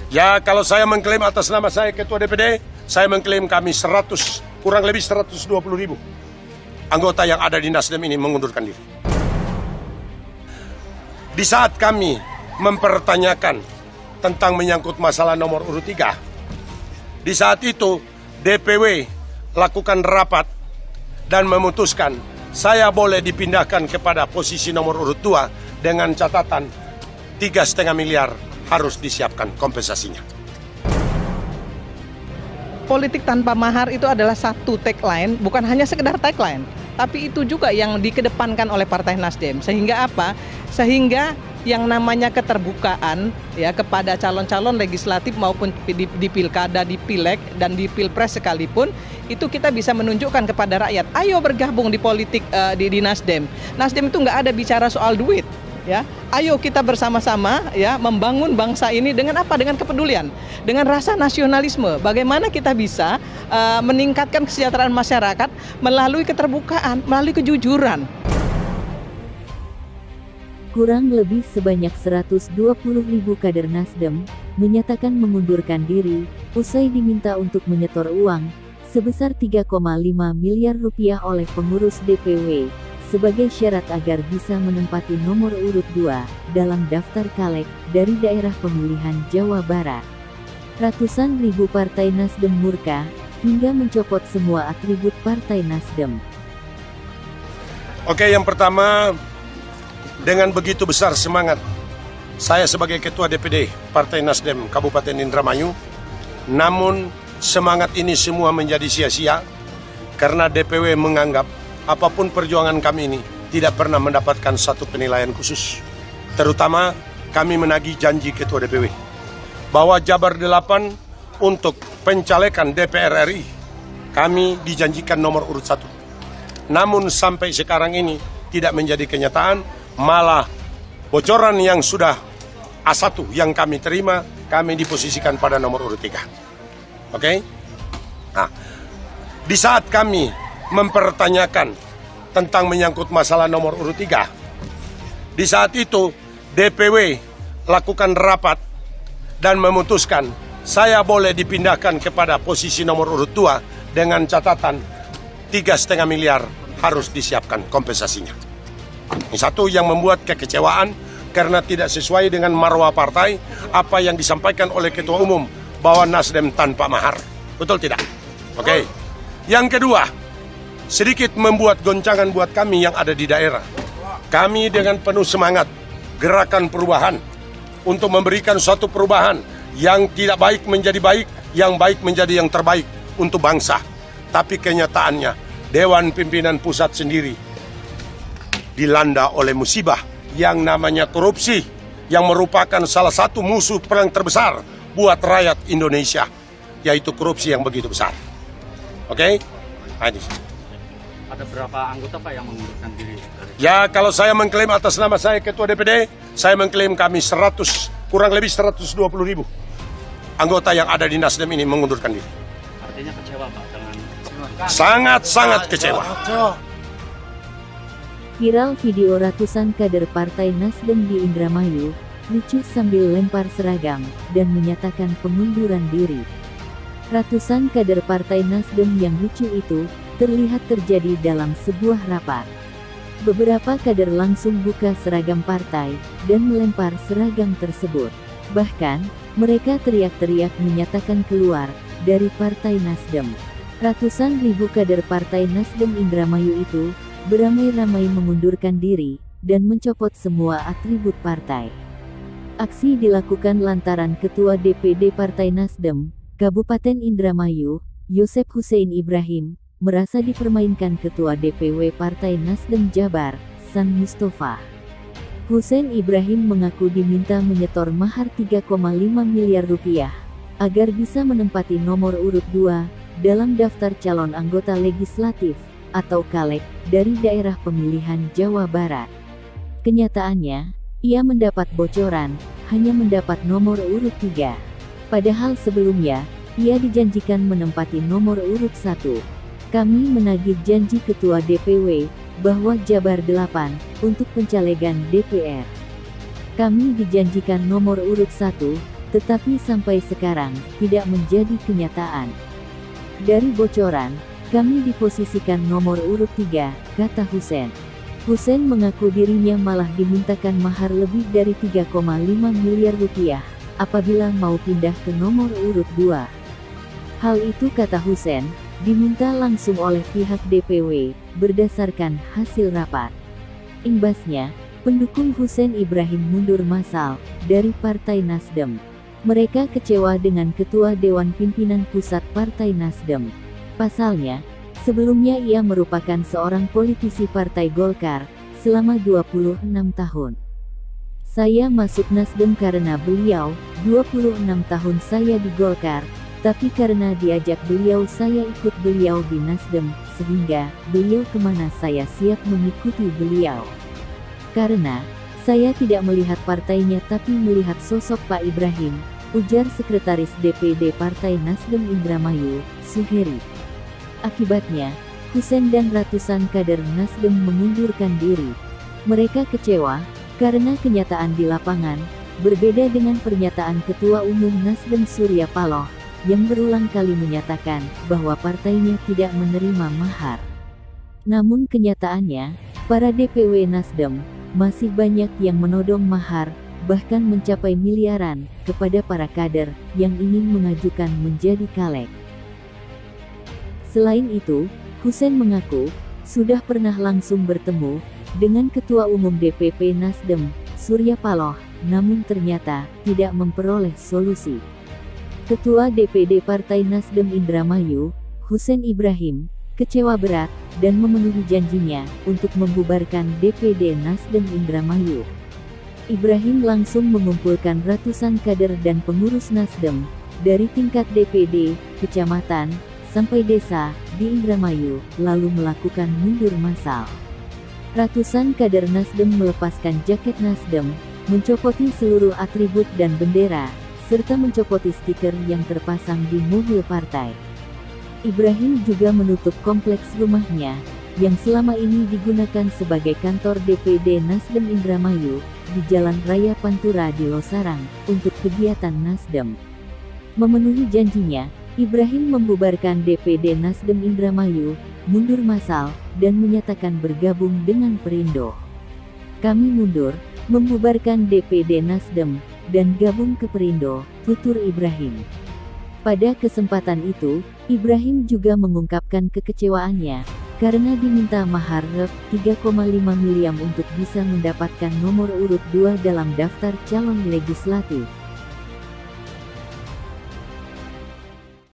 Ya, kalau saya mengklaim atas nama saya Ketua DPD, saya mengklaim kami kurang lebih 120.000 anggota yang ada di Nasdem ini mengundurkan diri. Di saat kami mempertanyakan tentang menyangkut masalah nomor urut 3, di saat itu DPW lakukan rapat dan memutuskan saya boleh dipindahkan kepada posisi nomor urut 2 dengan catatan 3,5 miliar harus disiapkan kompensasinya. Politik tanpa mahar itu adalah satu tagline, bukan hanya sekedar tagline, tapi itu juga yang dikedepankan oleh Partai Nasdem. Sehingga apa? Sehingga yang namanya keterbukaan ya kepada calon-calon legislatif maupun di pilkada, di pileg dan di pilpres sekalipun, itu kita bisa menunjukkan kepada rakyat, ayo bergabung di politik di Nasdem. Nasdem itu nggak ada bicara soal duit. Ya, ayo kita bersama-sama ya membangun bangsa ini dengan apa? Dengan kepedulian, dengan rasa nasionalisme. Bagaimana kita bisa meningkatkan kesejahteraan masyarakat melalui keterbukaan, melalui kejujuran. Kurang lebih sebanyak 120.000 kader Nasdem menyatakan mengundurkan diri usai diminta untuk menyetor uang sebesar 3,5 miliar rupiah oleh pengurus DPW sebagai syarat agar bisa menempati nomor urut 2 dalam daftar caleg dari daerah pemilihan Jawa Barat. Ratusan ribu Partai Nasdem murka hingga mencopot semua atribut Partai Nasdem. Oke, yang pertama, dengan begitu besar semangat saya sebagai Ketua DPD Partai Nasdem Kabupaten Indramayu, namun semangat ini semua menjadi sia-sia karena DPW menganggap apapun perjuangan kami ini tidak pernah mendapatkan satu penilaian khusus. Terutama kami menagih janji Ketua DPW bahwa Jabar 8 untuk pencalekan DPR RI kami dijanjikan nomor urut 1. Namun sampai sekarang ini tidak menjadi kenyataan, malah bocoran yang sudah A1 yang kami terima, kami diposisikan pada nomor urut 3. Oke? Nah, di saat kami mempertanyakan tentang menyangkut masalah nomor urut 3. Di saat itu DPW lakukan rapat dan memutuskan saya boleh dipindahkan kepada posisi nomor urut 2 dengan catatan 3,5 miliar harus disiapkan kompensasinya. Ini satu yang membuat kekecewaan karena tidak sesuai dengan marwah partai apa yang disampaikan oleh Ketua Umum bahwa Nasdem tanpa mahar. Betul tidak? Oke. Yang kedua, sedikit membuat goncangan buat kami yang ada di daerah. Kami dengan penuh semangat gerakan perubahan untuk memberikan suatu perubahan yang tidak baik menjadi baik, yang baik menjadi yang terbaik untuk bangsa. Tapi kenyataannya Dewan Pimpinan Pusat sendiri dilanda oleh musibah yang namanya korupsi, yang merupakan salah satu musuh paling terbesar buat rakyat Indonesia, yaitu korupsi yang begitu besar. Oke? Nah, ada berapa anggota Pak yang mengundurkan diri? Ya, kalau saya mengklaim atas nama saya Ketua DPD, saya mengklaim kami kurang lebih 120.000 anggota yang ada di Nasdem ini mengundurkan diri. Artinya kecewa Pak dengan... Sangat-sangat kecewa. Viral video ratusan kader Partai Nasdem di Indramayu, lucu sambil lempar seragam, dan menyatakan pengunduran diri. Ratusan kader Partai Nasdem yang lucu itu terlihat terjadi dalam sebuah rapat. Beberapa kader langsung buka seragam partai dan melempar seragam tersebut. Bahkan, mereka teriak-teriak menyatakan keluar dari Partai Nasdem. Ratusan ribu kader Partai Nasdem Indramayu itu beramai-ramai mengundurkan diri dan mencopot semua atribut partai. Aksi dilakukan lantaran Ketua DPD Partai Nasdem Kabupaten Indramayu, Yosep Hussein Ibrahim, merasa dipermainkan Ketua DPW Partai Nasdem Jabar, San Mustafa. Hussein Ibrahim mengaku diminta menyetor mahar 3,5 miliar rupiah agar bisa menempati nomor urut 2 dalam daftar calon anggota legislatif atau caleg dari daerah pemilihan Jawa Barat. Kenyataannya, ia mendapat bocoran hanya mendapat nomor urut 3. Padahal sebelumnya, ia dijanjikan menempati nomor urut 1. Kami menagih janji Ketua DPW bahwa Jabar 8 untuk pencalegan DPR. Kami dijanjikan nomor urut 1 tetapi sampai sekarang tidak menjadi kenyataan. Dari bocoran, kami diposisikan nomor urut 3, kata Hussein. Hussein mengaku dirinya malah dimintakan mahar lebih dari 3,5 miliar rupiah apabila mau pindah ke nomor urut 2. Hal itu, kata Hussein, diminta langsung oleh pihak DPW berdasarkan hasil rapat. Imbasnya, pendukung Hussein Ibrahim mundur massal dari Partai Nasdem. Mereka kecewa dengan Ketua Dewan Pimpinan Pusat Partai Nasdem. Pasalnya, sebelumnya ia merupakan seorang politisi Partai Golkar selama 26 tahun. Saya masuk Nasdem karena beliau, 26 tahun saya di Golkar, tapi karena diajak beliau saya ikut beliau di Nasdem, sehingga beliau kemana saya siap mengikuti beliau. Karena saya tidak melihat partainya tapi melihat sosok Pak Ibrahim, ujar Sekretaris DPD Partai Nasdem Indramayu, Suheri. Akibatnya, Hussein dan ratusan kader Nasdem mengundurkan diri. Mereka kecewa karena kenyataan di lapangan berbeda dengan pernyataan Ketua Umum Nasdem Surya Paloh yang berulang kali menyatakan bahwa partainya tidak menerima mahar. Namun kenyataannya, para DPW Nasdem masih banyak yang menodong mahar, bahkan mencapai miliaran, kepada para kader yang ingin mengajukan menjadi caleg. Selain itu, Hussein mengaku sudah pernah langsung bertemu dengan Ketua Umum DPP Nasdem, Surya Paloh, namun ternyata tidak memperoleh solusi. Ketua DPD Partai Nasdem Indramayu, Hussein Ibrahim, kecewa berat dan memenuhi janjinya untuk membubarkan DPD Nasdem Indramayu. Ibrahim langsung mengumpulkan ratusan kader dan pengurus Nasdem dari tingkat DPD, kecamatan, sampai desa di Indramayu, lalu melakukan mundur massal. Ratusan kader Nasdem melepaskan jaket Nasdem, mencopoti seluruh atribut dan bendera, serta mencopoti stiker yang terpasang di mobil partai. Ibrahim juga menutup kompleks rumahnya, yang selama ini digunakan sebagai kantor DPD Nasdem Indramayu, di Jalan Raya Pantura di Losarang, untuk kegiatan Nasdem. Memenuhi janjinya, Ibrahim membubarkan DPD Nasdem Indramayu, mundur massal, dan menyatakan bergabung dengan Perindo. Kami mundur, membubarkan DPD Nasdem, dan gabung ke Perindo, tutur Ibrahim. Pada kesempatan itu, Ibrahim juga mengungkapkan kekecewaannya, karena diminta mahar Rp 3,5 miliar untuk bisa mendapatkan nomor urut 2 dalam daftar calon legislatif.